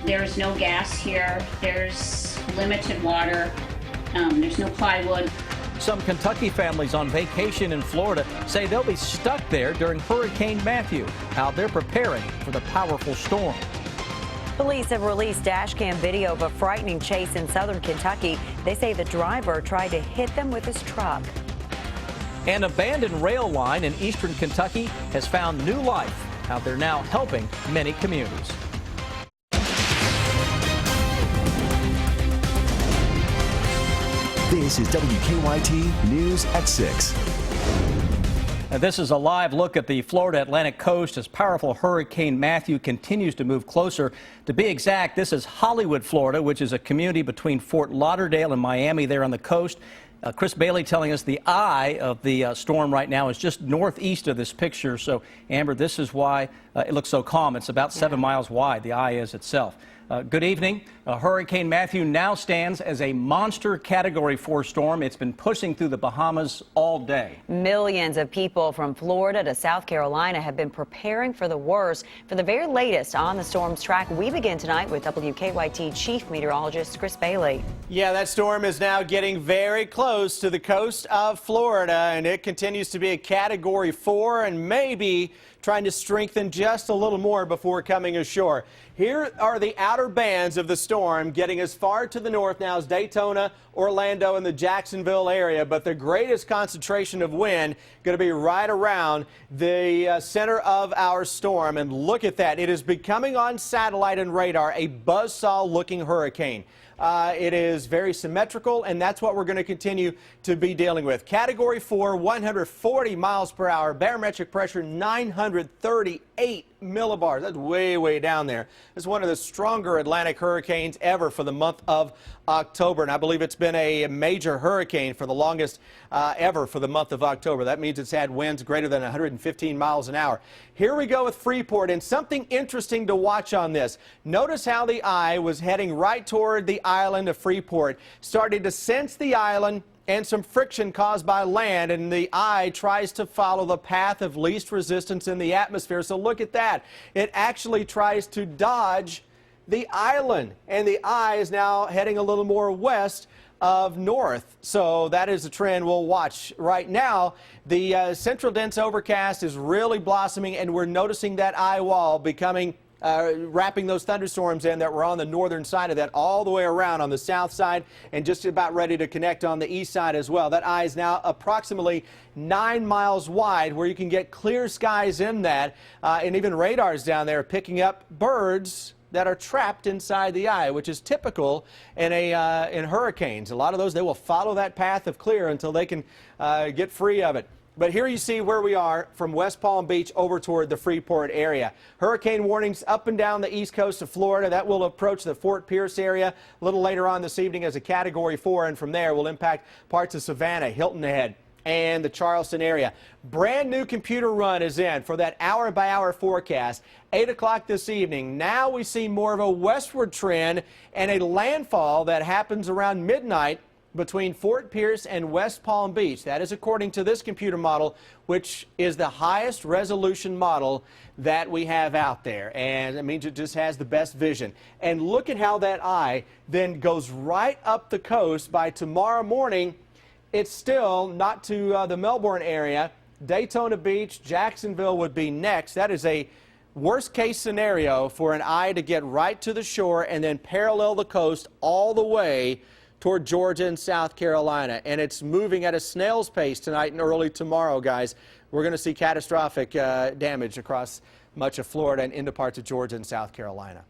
There's no gas here. There's limited water. There's no plywood. Some Kentucky families on vacation in Florida say they'll be stuck there during Hurricane Matthew. How they're preparing for the powerful storm. Police have released dash cam video of a frightening chase in southern Kentucky. They say the driver tried to hit them with his truck. An abandoned rail line in eastern Kentucky has found new life. How they're now helping many communities. This is WKYT News at 6. Now, this is a live look at the Florida Atlantic coast as powerful Hurricane Matthew continues to move closer. To be exact, this is Hollywood, Florida, which is a community between Fort Lauderdale and Miami there on the coast. Chris Bailey telling us the eye of the storm right now is just northeast of this picture. So, Amber, this is why it looks so calm. It's about 7 miles wide, the eye is itself. Good evening. Hurricane Matthew now stands as a monster Category 4 storm. It's been pushing through the Bahamas all day. Millions of people from Florida to South Carolina have been preparing for the worst. For the very latest on the storm's track, we begin tonight with WKYT Chief Meteorologist Chris Bailey. Yeah, that storm is now getting very close to the coast of Florida, and it continues to be a Category 4 and maybe trying to strengthen just a little more before coming ashore. Here are the outer bands of the storm getting as far to the north now as Daytona, Orlando, and the Jacksonville area, but the greatest concentration of wind going to be right around the center of our storm. And look at that. It is becoming on satellite and radar a buzzsaw-looking hurricane. It is very symmetrical, and that's what we're going to continue to be dealing with. Category 4, 140 miles per hour, barometric pressure 938 millibars. That's way, way down there. It's one of the stronger Atlantic hurricanes ever for the month of October, and I believe it's been a major hurricane for the longest ever for the month of October. That means it's had winds greater than 115 miles an hour. Here we go with Freeport, and something interesting to watch on this. Notice how the eye was heading right toward the island of Freeport, started to sense the island and some friction caused by land, and the eye tries to follow the path of least resistance in the atmosphere. So look at that. It actually tries to dodge the island, and the eye is now heading a little more west of north. So that is a trend we'll watch. Right now, the central dense overcast is really blossoming, and we're noticing that eye wall becoming wrapping those thunderstorms in that were on the northern side of that all the way around on the south side and just about ready to connect on the east side as well. That eye is now approximately 9 miles wide, where you can get clear skies in that, and even radars down there picking up birds that are trapped inside the eye, which is typical in hurricanes. A lot of those, they will follow that path of clear until they can get free of it. But here you see where we are from West Palm Beach over toward the Freeport area. Hurricane warnings up and down the east coast of Florida. That will approach the Fort Pierce area a little later on this evening as a Category 4, and from there will impact parts of Savannah, Hilton Head, and the Charleston area. Brand new computer run is in for that hour-by-hour forecast. 8 o'clock this evening. Now we see more of a westward trend and a landfall that happens around midnight between Fort Pierce and West Palm Beach. That is according to this computer model, which is the highest resolution model that we have out there. And it means it just has the best vision. And look at how that eye then goes right up the coast. By tomorrow morning, it's still not to the Melbourne area. Daytona Beach, Jacksonville would be next. That is a worst case scenario for an eye to get right to the shore and then parallel the coast all the way toward Georgia and South Carolina. And it's moving at a snail's pace tonight and early tomorrow, guys. We're going to see catastrophic damage across much of Florida and into parts of Georgia and South Carolina.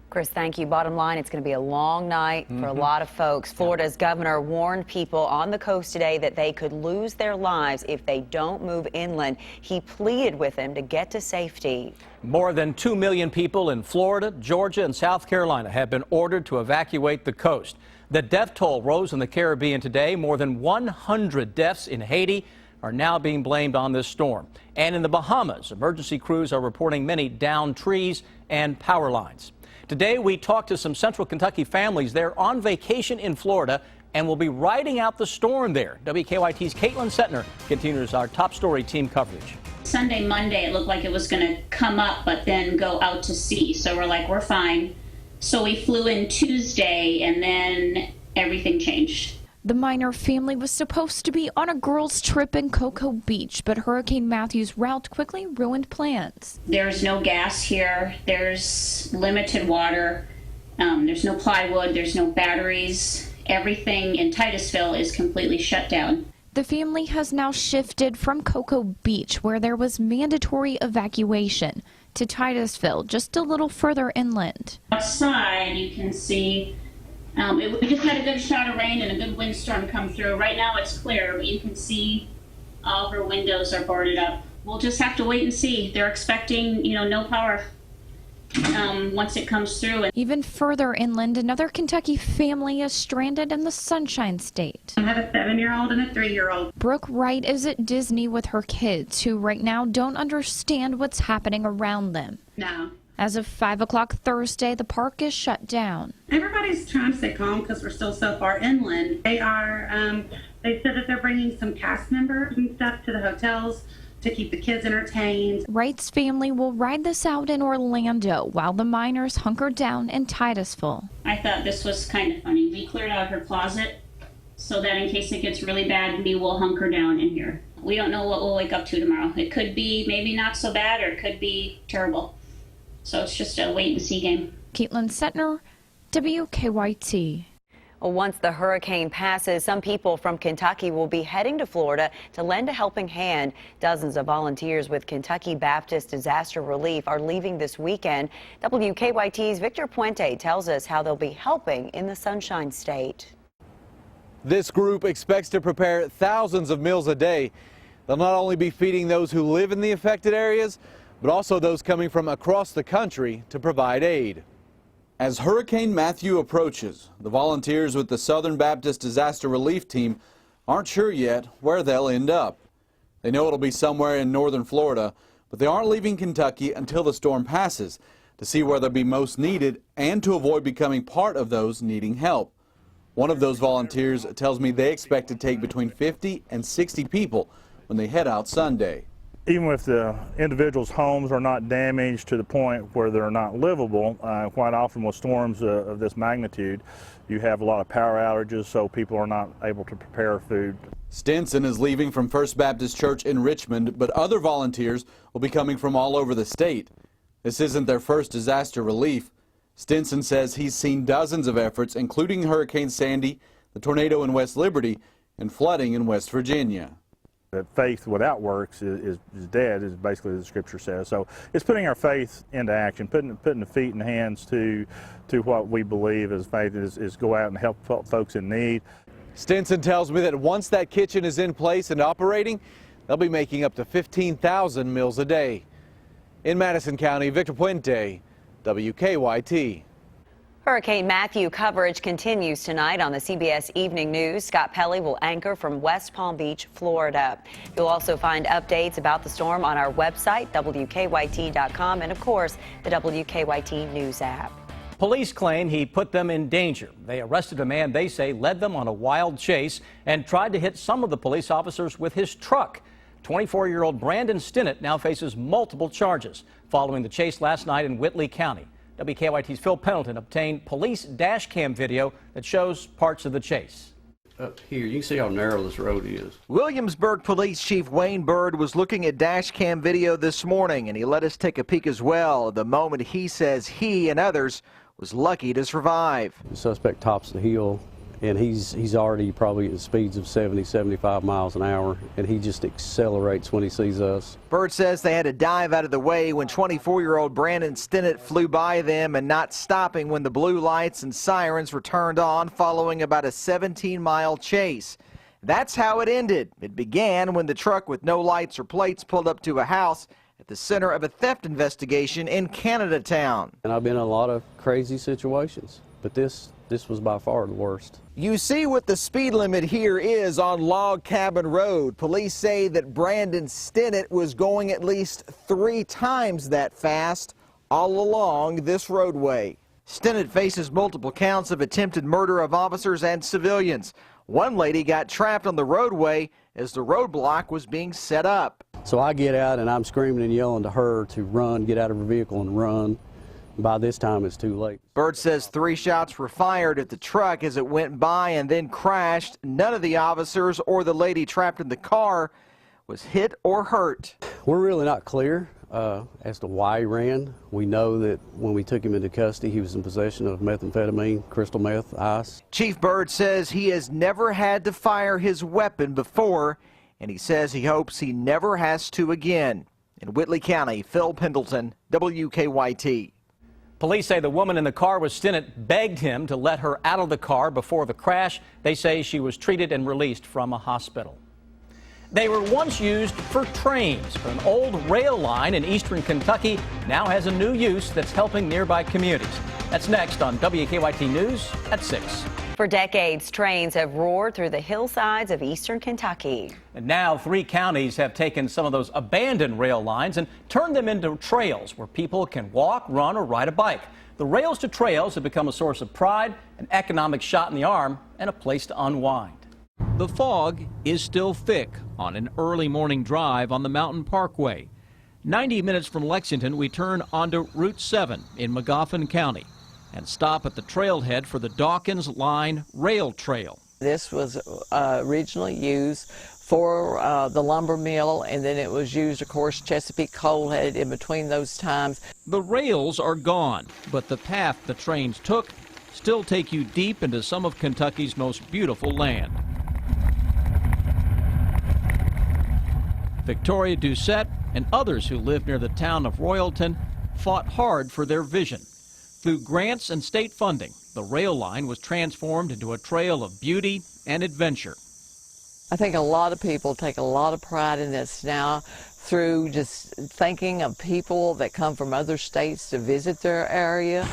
Chris, thank you. Bottom line, it's going to be a long night for a lot of folks. Florida's governor warned people on the coast today that they could lose their lives if they don't move inland. He pleaded with them to get to safety. More than 2 million people in Florida, Georgia, and South Carolina have been ordered to evacuate the coast. The death toll rose in the Caribbean today. More than 100 deaths in Haiti are now being blamed on this storm. And in the Bahamas, emergency crews are reporting many downed trees and power lines. Today, we talked to some Central Kentucky families. They're on vacation in Florida and will be riding out the storm there. WKYT's Caitlin Setner continues our top story team coverage. Sunday, Monday, it looked like it was going to come up but then go out to sea. So we're like, we're fine. So we flew in Tuesday and then everything changed. The Minor family was supposed to be on a girls' trip in Cocoa Beach, but Hurricane Matthew's route quickly ruined plans. There's no gas here. There's limited water. There's no plywood. There's no batteries. Everything in Titusville is completely shut down. The family has now shifted from Cocoa Beach, where there was mandatory evacuation, to Titusville, just a little further inland. Outside, you can see we just had a good shot of rain and a good windstorm come through. Right now it's clear, but you can see all of her windows are boarded up. We'll just have to wait and see. They're expecting, no power once it comes through. Even further inland, another Kentucky family is stranded in the Sunshine State. I have a 7-year-old and a 3-year-old. Brooke Wright is at Disney with her kids, who right now don't understand what's happening around them. No. As of 5 o'clock Thursday, the park is shut down. Everybody's trying to stay calm because we're still so far inland. They said that they're bringing some cast members and stuff to the hotels to keep the kids entertained. Wright's family will ride this out in Orlando while the Miners hunker down in Titusville. I thought this was kind of funny. We cleared out her closet so that in case it gets really bad, we will hunker down in here. We don't know what we'll wake up to tomorrow. It could be maybe not so bad or it could be terrible. So it's just a wait and see game. Caitlin Setner, WKYT. Well, once the hurricane passes, some people from Kentucky will be heading to Florida to lend a helping hand. Dozens of volunteers with Kentucky Baptist Disaster Relief are leaving this weekend. WKYT's Victor Puente tells us how they'll be helping in the Sunshine State. This group expects to prepare thousands of meals a day. They'll not only be feeding those who live in the affected areas, but also those coming from across the country to provide aid. As Hurricane Matthew approaches, the volunteers with the Southern Baptist Disaster Relief Team aren't sure yet where they'll end up. They know it'll be somewhere in northern Florida, but they aren't leaving Kentucky until the storm passes to see where they'll be most needed and to avoid becoming part of those needing help. One of those volunteers tells me they expect to take between 50 and 60 people when they head out Sunday. Even if the individuals' homes are not damaged to the point where they're not livable, quite often with storms of this magnitude, you have a lot of power outages, so people are not able to prepare food. Stinson is leaving from First Baptist Church in Richmond, but other volunteers will be coming from all over the state. This isn't their first disaster relief. Stinson says he's seen dozens of efforts, including Hurricane Sandy, the tornado in West Liberty, and flooding in West Virginia. That faith without works is dead, is basically what the scripture says. So it's putting our faith into action, putting the feet and hands to what we believe as faith is go out and help folks in need. Stinson tells me that once that kitchen is in place and operating, they'll be making up to 15,000 meals a day. In Madison County, Victor Puente, WKYT. Hurricane Matthew coverage continues tonight on the CBS Evening News. Scott Pelley will anchor from West Palm Beach, Florida. You'll also find updates about the storm on our website, WKYT.com, and of course, the WKYT News app. Police claim he put them in danger. They arrested a man they say led them on a wild chase and tried to hit some of the police officers with his truck. 24-year-old Brandon Stinnett now faces multiple charges following the chase last night in Whitley County. WKYT's Phil Pendleton obtained police dash cam video that shows parts of the chase. Up here, you can see how narrow this road is. Williamsburg Police Chief Wayne Bird was looking at dash cam video this morning, and he let us take a peek as well. The moment he says he and others was lucky to survive. The suspect tops the hill, and he's already probably at speeds of 70, 75 miles an hour, and he just accelerates when he sees us. Bird says they had to dive out of the way when 24-year-old Brandon Stinnett flew by them and not stopping when the blue lights and sirens were turned on following about a 17-mile chase. That's how it ended. It began when the truck with no lights or plates pulled up to a house at the center of a theft investigation in Canada Town. And I've been in a lot of crazy situations, but this was by far the worst. You see what the speed limit here is on Log Cabin Road. Police say that Brandon Stinnett was going at least 3 times that fast all along this roadway. Stinnett faces multiple counts of attempted murder of officers and civilians. One lady got trapped on the roadway as the roadblock was being set up. So I get out and I'm screaming and yelling to her to run, get out of her vehicle and run. By this time, it's too late. Byrd says 3 shots were fired at the truck as it went by and then crashed. None of the officers or the lady trapped in the car was hit or hurt. We're really not clear as to why he ran. We know that when we took him into custody, he was in possession of methamphetamine, crystal meth, ice. Chief Byrd says he has never had to fire his weapon before, and he says he hopes he never has to again. In Whitley County, Phil Pendleton, WKYT. Police say the woman in the car with Stinnett begged him to let her out of the car before the crash. They say she was treated and released from a hospital. They were once used for trains, but an old rail line in eastern Kentucky now has a new use that's helping nearby communities. That's next on WKYT News at 6. For decades, trains have roared through the hillsides of eastern Kentucky. And now 3 counties have taken some of those abandoned rail lines and turned them into trails where people can walk, run, or ride a bike. The rails to trails have become a source of pride, an economic shot in the arm, and a place to unwind. The fog is still thick on an early morning drive on the Mountain Parkway. 90 minutes from Lexington, we turn onto Route 7 in Magoffin County and stop at the trailhead for the Dawkins Line Rail Trail. This was originally used for the lumber mill, and then it was used, of course, Chesapeake coal headed in between those times. The rails are gone, but the path the trains took still take you deep into some of Kentucky's most beautiful land. Victoria Doucette and others who live near the town of Royalton fought hard for their vision. Through grants and state funding, the rail line was transformed into a trail of beauty and adventure. I think a lot of people take a lot of pride in this now through just thinking of people that come from other states to visit their area.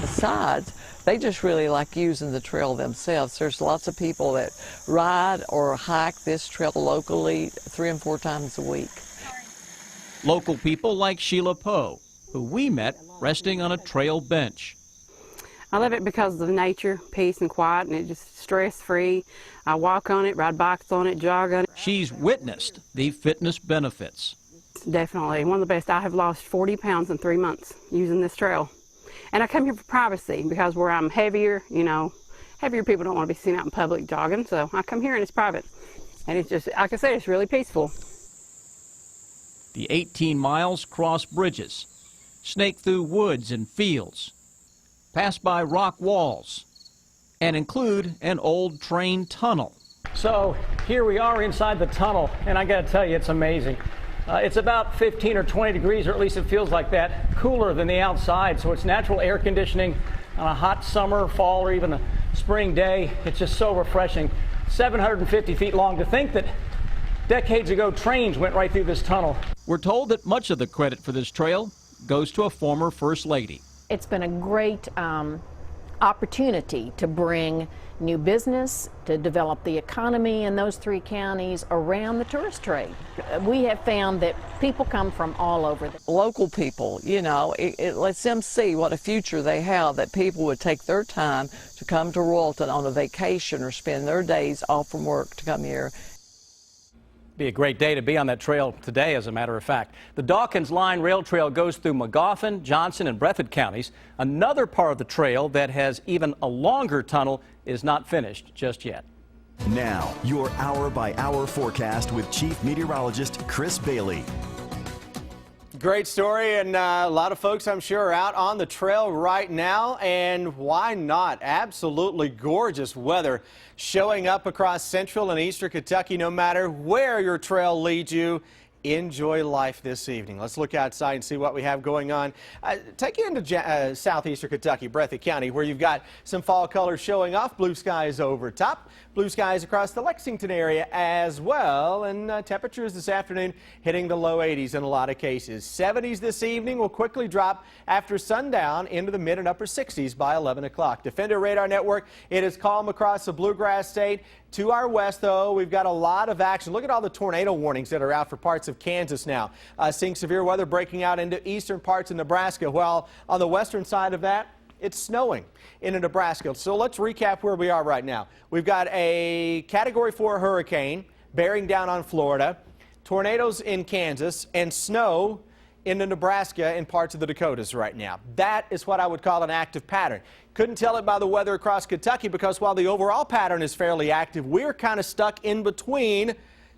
Besides, they just really like using the trail themselves. There's lots of people that ride or hike this trail locally 3 and 4 times a week. Local people like Sheila Poe, who we met resting on a trail bench. I love it because of the nature, peace and quiet, and it's just stress-free. I walk on it, ride bikes on it, jog on it. She's witnessed the fitness benefits. Definitely one of the best. I have lost 40 pounds in 3 months using this trail. And I come here for privacy because where I'm heavier, you know, heavier people don't want to be seen out in public jogging. So I come here and it's private. And it's just, like I said, it's really peaceful. The 18 miles cross bridges, snake through woods and fields, pass by rock walls, and include an old train tunnel. So here we are inside the tunnel, and I got to tell you, it's amazing. It's about 15 or 20 degrees, or at least it feels like that, cooler than the outside. So it's natural air conditioning on a hot summer, fall, or even a spring day. It's just so refreshing. 750 feet long. To think that decades ago, trains went right through this tunnel. We're told that much of the credit for this trail goes to a former First Lady. It's been a great opportunity to bring new business, to develop the economy in those 3 counties around the tourist trade. We have found that people come from all over. Local people, you know, it lets them see what a future they have, that people would take their time to come to Royalton on a vacation or spend their days off from work to come here. Be a great day to be on that trail today, as a matter of fact. The Dawkins Line Rail Trail goes through Magoffin, Johnson, and Breathitt counties. Another part of the trail that has even a longer tunnel is not finished just yet. Now, your hour-by-hour forecast with Chief Meteorologist Chris Bailey. Great story, and a lot of folks, I'm sure, are out on the trail right now, and why not? Absolutely gorgeous weather showing up across central and eastern Kentucky. No matter where your trail leads you, enjoy life this evening. Let's look outside and see what we have going on. Take you into southeastern Kentucky, Breathitt County, where you've got some fall colors showing off. Blue skies over top. Blue skies across the Lexington area as well, and temperatures this afternoon hitting the low 80s in a lot of cases. 70s this evening will quickly drop after sundown into the mid and upper 60s by 11 o'clock. Defender Radar Network, it is calm across the Bluegrass State. To our west, though, we've got a lot of action. Look at all the tornado warnings that are out for parts of Kansas now. Seeing severe weather breaking out into eastern parts of Nebraska. While on the western side of that, it's snowing into Nebraska. So let's recap where we are right now. We've got a Category 4 hurricane bearing down on Florida, tornadoes in Kansas, and snow into Nebraska and parts of the Dakotas right now. That is what I would call an active pattern. Couldn't tell it by the weather across Kentucky because while the overall pattern is fairly active, we're kind of stuck in between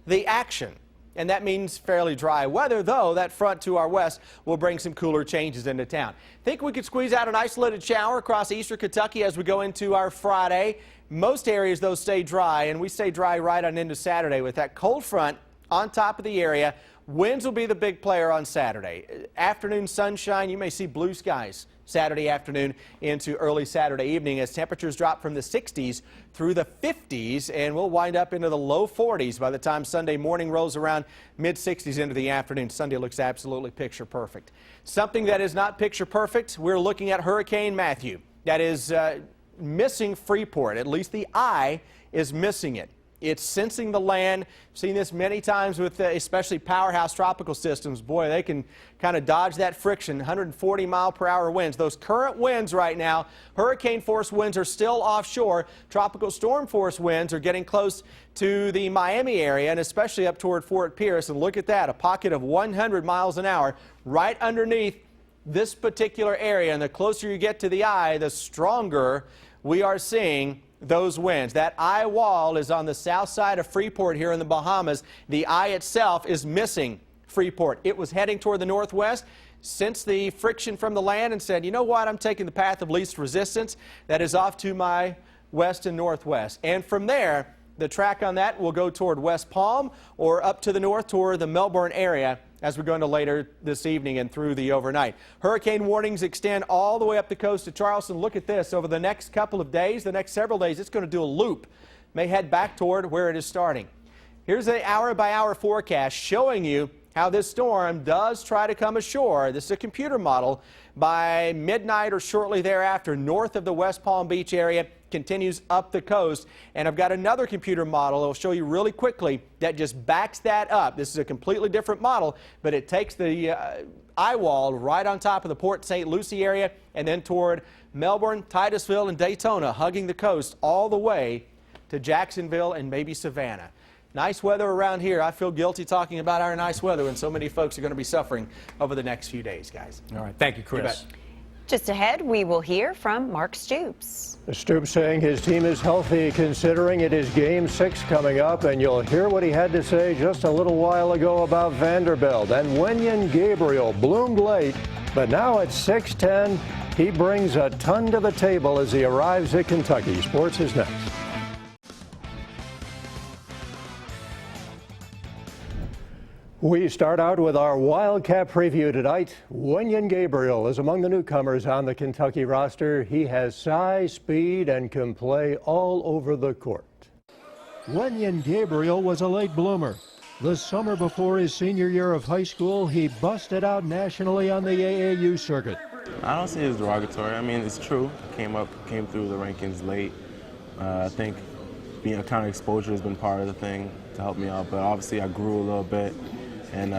the action. And that means fairly dry weather, though that front to our west will bring some cooler changes into town. Think we could squeeze out an isolated shower across eastern Kentucky as we go into our Friday. Most areas, though, stay dry, and we stay dry right on into Saturday with that cold front on top of the area. Winds will be the big player on Saturday. Afternoon sunshine, you may see blue skies Saturday afternoon into early Saturday evening as temperatures drop from the 60s through the 50s, and we'll wind up into the low 40s by the time Sunday morning rolls around, mid-60s into the afternoon. Sunday looks absolutely picture perfect. Something that is not picture perfect, we're looking at Hurricane Matthew. That is missing Freeport. At least the eye is missing it. It's sensing the land. Seen this many times with especially powerhouse tropical systems. Boy, they can kind of dodge that friction. 140-mile-per-hour winds. Those current winds right now, hurricane force winds are still offshore. Tropical storm force winds are getting close to the Miami area and especially up toward Fort Pierce. And look at that, a pocket of 100 miles an hour right underneath this particular area. And the closer you get to the eye, the stronger we are seeing those winds. That eye wall is on the south side of Freeport here in the Bahamas. The eye itself is missing Freeport. It was heading toward the northwest, sensed the friction from the land and said, you know what, I'm taking the path of least resistance. That is off to my west and northwest. And from there, the track on that will go toward West Palm or up to the north toward the Melbourne area as we go into later this evening and through the overnight. Hurricane warnings extend all the way up the coast to Charleston. Look at this. Over the next couple of days, the next several days, it's going to do a loop. May head back toward where it is starting. Here's an hour-by-hour forecast showing you how this storm does try to come ashore. This is a computer model. By midnight or shortly thereafter, north of the West Palm Beach area, continues up the coast. And I've got another computer model I'll show you really quickly that just backs that up. This is a completely different model, but it takes the eye wall right on top of the Port St. Lucie area and then toward Melbourne, Titusville, and Daytona, hugging the coast all the way to Jacksonville and maybe Savannah. Nice weather around here. I feel guilty talking about our nice weather when so many folks are going to be suffering over the next few days, guys. All right. Thank you, Chris. Just ahead, we will hear from Mark Stoops. Stoops saying his team is healthy considering it is Game 6 coming up, and you'll hear what he had to say just a little while ago about Vanderbilt. And Wenyen Gabriel bloomed late, but now at 6:10, he brings a ton to the table as he arrives at Kentucky. Sports is next. We start out with our Wildcat preview tonight. Wenyen Gabriel is among the newcomers on the Kentucky roster. He has size, speed, and can play all over the court. Wenyen Gabriel was a late bloomer. The summer before his senior year of high school, he busted out nationally on the AAU circuit. I don't see it as derogatory. I mean, it's true. Came through the rankings late. I think being a kind of exposure has been part of the thing to help me out, but obviously I grew a little bit. And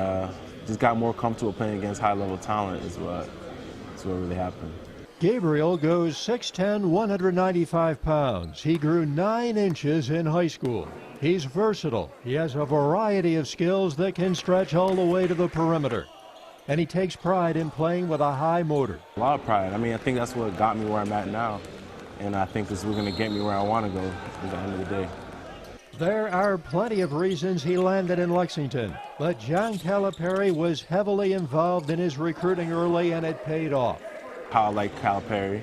just got more comfortable playing against high-level talent is what really happened. Gabriel goes 6'10", 195 pounds. He grew 9 inches in high school. He's versatile. He has a variety of skills that can stretch all the way to the perimeter. And he takes pride in playing with a high motor. A lot of pride. I mean, I think that's what got me where I'm at now. And I think this is going to get me where I want to go at the end of the day. There are plenty of reasons he landed in Lexington, but John Calipari was heavily involved in his recruiting early, and it paid off. How I like Calipari,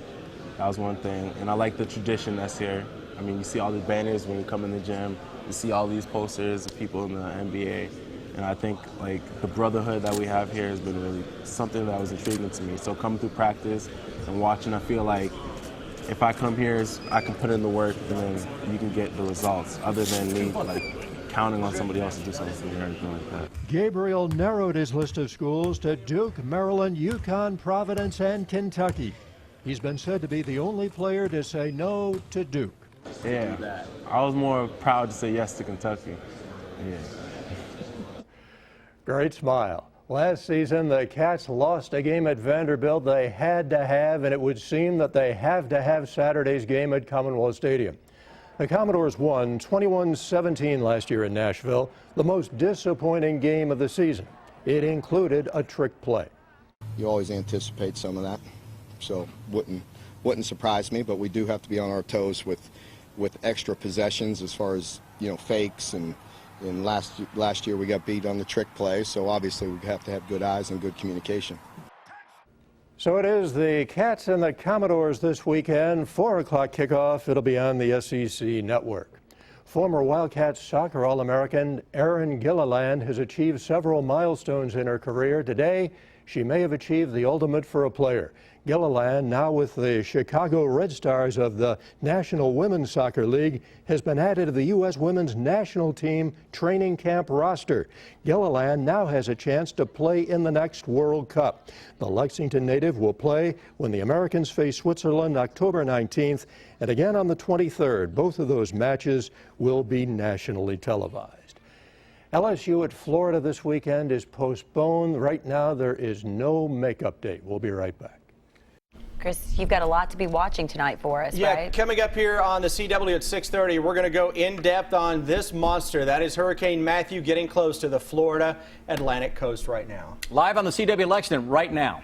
that was one thing, and I like the tradition that's here. I mean, you see all the banners when you come in the gym, you see all these posters of people in the NBA, and I think like the brotherhood that we have here has been really something that was intriguing to me. So coming through practice and watching, I feel like if I come here, I can put in the work and then you can get the results, other than me like counting on somebody else to do something or anything like that. Gabriel narrowed his list of schools to Duke, Maryland, UConn, Providence, and Kentucky. He's been said to be the only player to say no to Duke. Yeah, I was more proud to say yes to Kentucky. Yeah. Great smile. Last season, the Cats lost a game at Vanderbilt they had to have, and it would seem that they have to have Saturday's game at Commonwealth Stadium. The Commodores won 21-17 last year in Nashville, the most disappointing game of the season. It included a trick play. You always anticipate some of that, so wouldn't surprise me. But we do have to be on our toes with extra possessions as far as fakes, and last year we got beat on the trick play, so obviously we have to have good eyes and good communication. So it is the Cats and the Commodores this weekend, 4 o'clock kickoff. It'll be on the SEC network. Former Wildcats soccer All-American Erin Gilliland has achieved several milestones in her career. Today, she may have achieved the ultimate for a player. Gilliland, now with the Chicago Red Stars of the National Women's Soccer League, has been added to the U.S. Women's National Team training camp roster. Gilliland now has a chance to play in the next World Cup. The Lexington native will play when the Americans face Switzerland October 19th and again on the 23rd. Both of those matches will be nationally televised. LSU at Florida this weekend is postponed. Right now, there is no makeup date. We'll be right back. Chris, you've got a lot to be watching tonight for us, yeah, right? Coming up here on the CW at 6:30, we're going to go in depth on this monster. That is Hurricane Matthew getting close to the Florida Atlantic coast right now. Live on the CW Lexington right now.